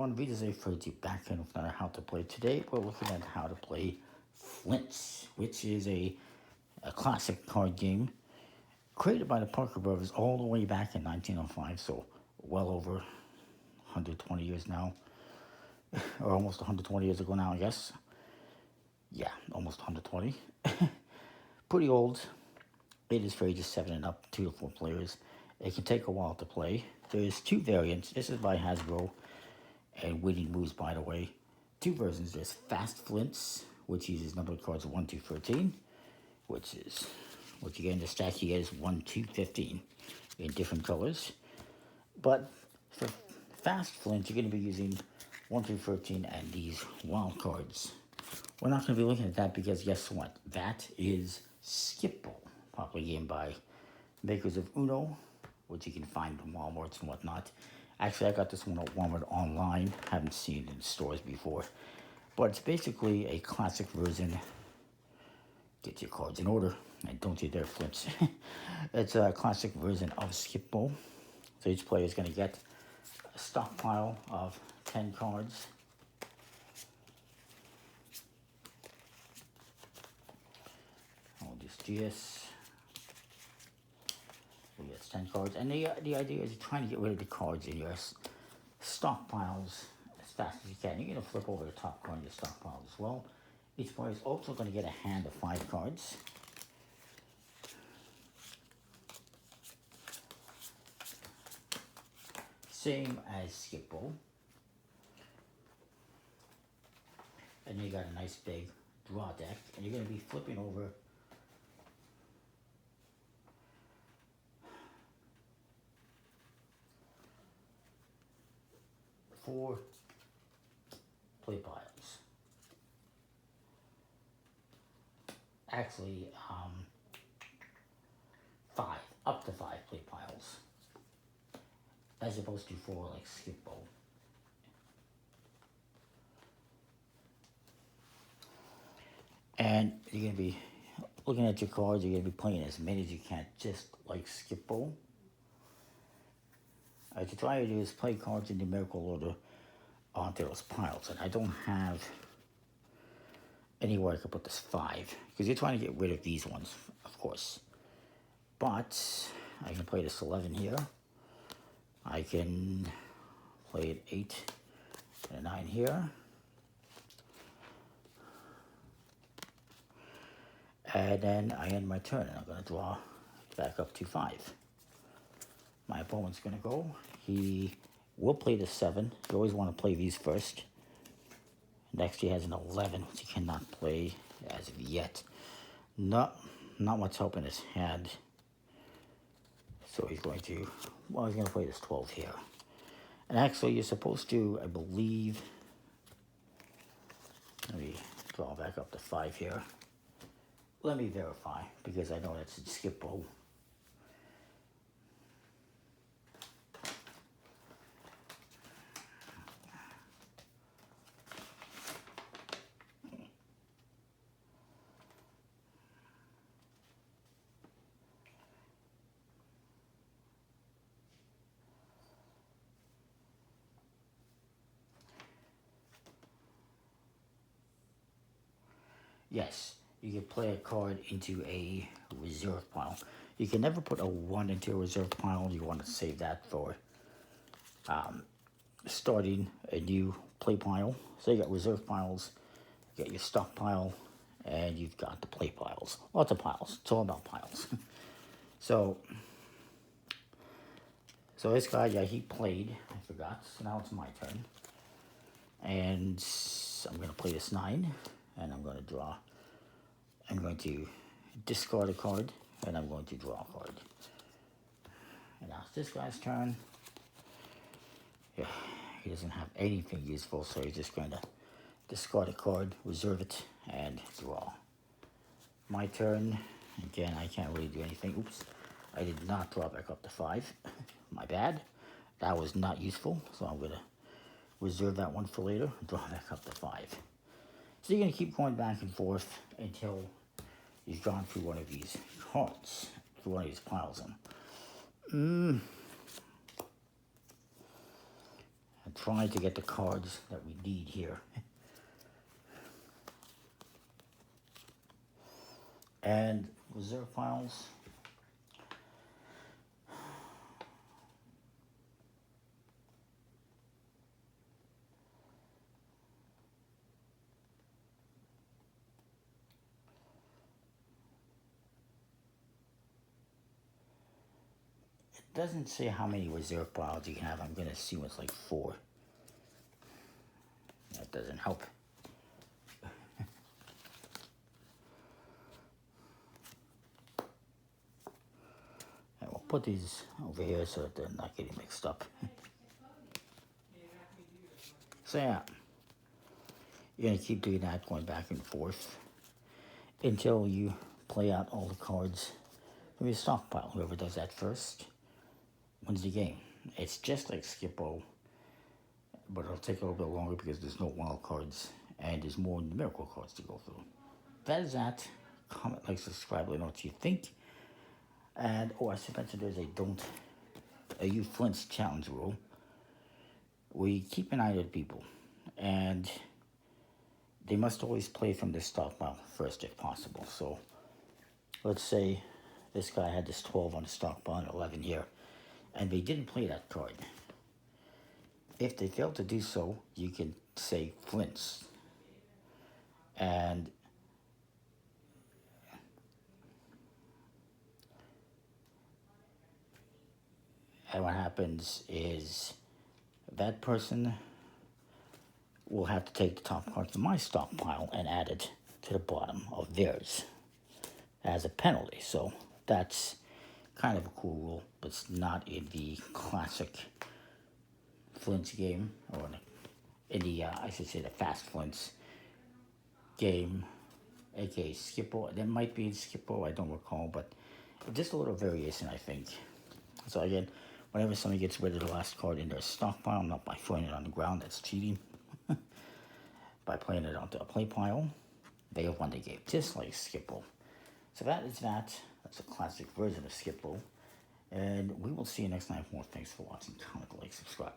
everyone, Vita's for you back in with another how to play. Today we're looking at how to play Flinch, which is a classic card game created by the Parker Brothers all the way back in 1905, so well over 120 years now, or almost 120 years ago now, I guess. Yeah, almost 120. Pretty old. It is for ages 7 and up, 2 to 4 players. It can take a while to play. There's two variants. This is by Hasbro and Winning Moves, by the way. Two versions. There's Fast Flints, which uses numbered cards 1 to 13, which is what you get in the stack. You get is 1 to 15 in different colors. But for Fast Flint, you're going to be using 1 through 13 and these wild cards. We're not going to be looking at that because guess what? That is Skip Ball, popular game by makers of Uno, which you can find in Walmarts and whatnot. Actually, I got this one at Walmart online. Haven't seen it in stores before. But it's basically a classic version. Get your cards in order. And don't you dare flinch. It's a classic version of Skip Ball. So each player is going to get a stockpile of 10 cards. I'll just do this. We get 10 cards. And the idea is you're trying to get rid of the cards in your stockpiles as fast as you can. You're going to flip over the top card in your stockpile as well. Each player is also going to get a hand of 5 cards. Same as Skip Ball. And you got a nice big draw deck. And you're going to be flipping over 4 play piles. Actually, 5, up to 5 play piles, as opposed to 4 like Skip Ball. And you're going to be looking at your cards, you're going to be playing as many as you can, just like Skip Ball. What you try to do is play cards in numerical order onto those piles. And I don't have anywhere I could put this 5, because you're trying to get rid of these ones, of course. But I can play this 11 here. I can play it 8 and a 9 here. And then I end my turn, and I'm going to draw back up to 5. My opponent's going to go. He will play the 7. You always want to play these first. Next he has an 11, which he cannot play as of yet. Not much help in his hand. So he's going to, well, he's going to play this 12 here. And actually you're supposed to, I believe, let me draw back up to 5 here. Let me verify, because I know that's a Skip Ball. Yes, you can play a card into a reserve pile. You can never put a 1 into a reserve pile. You want to save that for starting a new play pile. So you got reserve piles, you got your stockpile, and you've got the play piles. Lots of piles. It's all about piles. So this guy, yeah, he played. I forgot. So now it's my turn. And I'm going to play this 9. And I'm going to draw. I'm going to discard a card, and I'm going to draw a card. And now it's this guy's turn. Yeah, he doesn't have anything useful, so he's just going to discard a card, reserve it, and draw. My turn. Again, I can't really do anything. Oops. I did not draw back up to 5. My bad. That was not useful, so I'm going to reserve that one for later. Draw back up to 5. So you're going to keep going back and forth until you've gone through one of these cards, through one of these piles. And try to get the cards that we need here. And reserve files. It doesn't say how many reserve files you can have. I'm going to assume it's like 4. That doesn't help. And we'll put these over here so that they're not getting mixed up. So yeah, you're going to keep doing that, going back and forth until you play out all the cards from your stockpile. Whoever does that first wins the game. It's just like Skippo, but it'll take a little bit longer because there's no wild cards and there's more numerical cards to go through. That is that. Comment, like, subscribe, let me know what you think. And I should mention there's a you Flinch challenge rule. We keep an eye on people, and they must always play from the stockpile first if possible. So let's say this guy had this 12 on the stockpile and 11 here, and they didn't play that card. If they fail to do so, you can say Flinch. And what happens is that person will have to take the top card from my stockpile and add it to the bottom of theirs as a penalty. So that's kind of a cool rule, but it's not in the classic Flinch game, or in the, I should say, the fast Flinch game, aka Skippo. There might be in Skippo, I don't recall, but just a little variation, I think. So again, whenever somebody gets rid of the last card in their stockpile, not by throwing it on the ground, that's cheating. By playing it onto a play pile, they have won the game, just like Skippo. So that is that. That's a classic version of Skippo. And we will see you next time for more. Thanks for watching. Comment, like, subscribe.